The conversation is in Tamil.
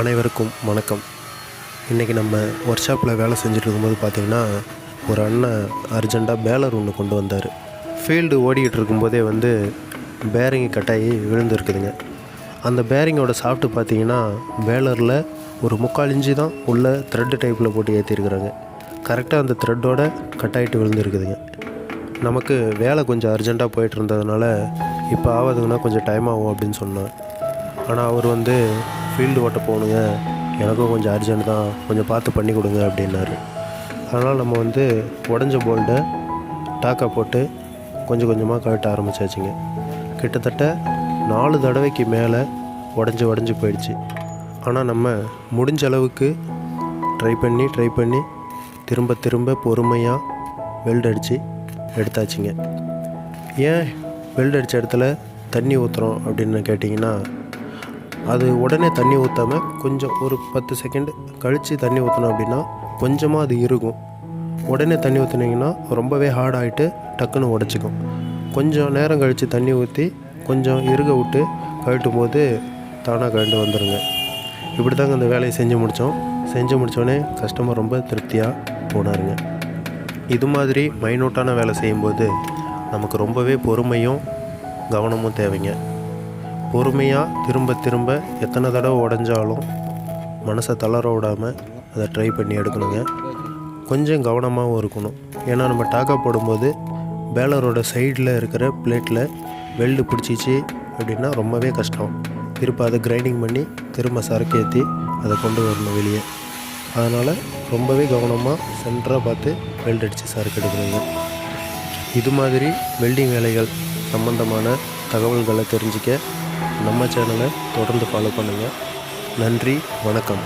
அனைவருக்கும் வணக்கம். இன்றைக்கி நம்ம ஒர்க் ஷாப்பில் வேலை செஞ்சுட்டு இருக்கும்போது பார்த்திங்கன்னா, ஒரு அண்ணன் அர்ஜெண்ட்டாக பேலர் ஒன்று கொண்டு வந்தார். ஃபீல்டு ஓடிக்கிட்டு இருக்கும்போதே பேரிங்கு கட்டாகி விழுந்துருக்குதுங்க. அந்த பேரிங்கோட சாஃப்ட்டு பார்த்திங்கன்னா, பேலரில் ஒரு 3/4 இன்ச்சு தான் உள்ள த்ரெட்டு டைப்பில் போட்டு ஏற்றிருக்கிறாங்க. கரெக்டாக அந்த த்ரெட்டோட கட்டாயிட்டு விழுந்துருக்குதுங்க. நமக்கு வேலை கொஞ்சம் அர்ஜெண்ட்டாக போயிட்டு இருந்ததுனால, இப்போ ஆகாதுங்கன்னா கொஞ்சம் டைம் ஆகும் அப்படின்னு சொன்னேன். ஆனால் அவர் ஃபீல்டு ஓட்ட போகணுங்க, எனக்கும் கொஞ்சம் அர்ஜென்ட் தான், கொஞ்சம் பார்த்து பண்ணி கொடுங்க அப்படின்னாரு. அதனால் நம்ம உடஞ்ச போல்ட்டை டாக்கா போட்டு கொஞ்சம் கொஞ்சமாக கழட்ட ஆரம்பித்தாச்சுங்க. கிட்டத்தட்ட 4 தடவைக்கு மேலே உடஞ்சி போயிடுச்சு. ஆனால் நம்ம முடிஞ்ச அளவுக்கு ட்ரை பண்ணி திரும்ப பொறுமையாக வெல்ட் அடித்து எடுத்தாச்சுங்க. ஏன் வெல்ட் அடித்த இடத்துல தண்ணி ஊற்றுறோம் அப்படின்னு கேட்டிங்கன்னா, அது உடனே தண்ணி ஊற்றாமல் கொஞ்சம் ஒரு 10 செகண்ட் கழித்து தண்ணி ஊற்றணும் அப்படின்னா கொஞ்சமாக அது இருக்கும். உடனே தண்ணி ஊற்றுனீங்கன்னா ரொம்பவே ஹார்ட் ஆகிட்டு டக்குன்னு உடச்சிக்கும். கொஞ்சம் நேரம் கழித்து தண்ணி ஊற்றி கொஞ்சம் இறுக விட்டு கழட்டும் போது தானாக கழண்டு வந்துடுங்க. இப்படி தாங்க அந்த வேலையை செஞ்சு முடித்தோடனே கஸ்டமர் ரொம்ப திருப்தியாக போனாருங்க. இது மாதிரி மைனூட்டான வேலை செய்யும்போது நமக்கு ரொம்பவே பொறுமையும் கவனமும் தேவைங்க. பொறுமையாக திரும்ப எத்தனை தடவை உடஞ்சாலும் மனசை தளர விடாமல் அதை ட்ரை பண்ணி எடுக்கணுங்க. கொஞ்சம் கவனமாகவும் இருக்கணும். ஏன்னா நம்ம டாக்கா போடும்போது பேலரோட சைடில் இருக்கிற பிளேட்டில் வெல்டு பிடிச்சிச்சு அப்படின்னா ரொம்பவே கஷ்டம். திரும்ப அதை கிரைண்டிங் பண்ணி திரும்ப சரக்கு ஏற்றி அதை கொண்டு வரணும் வெளியே. அதனால் ரொம்பவே கவனமாக சென்டராக பார்த்து வெல்டு அடித்து சரக்கு எடுக்கணுங்க. இது மாதிரி வெல்டிங் வேலைகள் சம்பந்தமான தகவல்களை தெரிஞ்சிக்க நம்ம சேனலை தொடர்ந்து ஃபாலோ பண்ணுங்கள். நன்றி, வணக்கம்.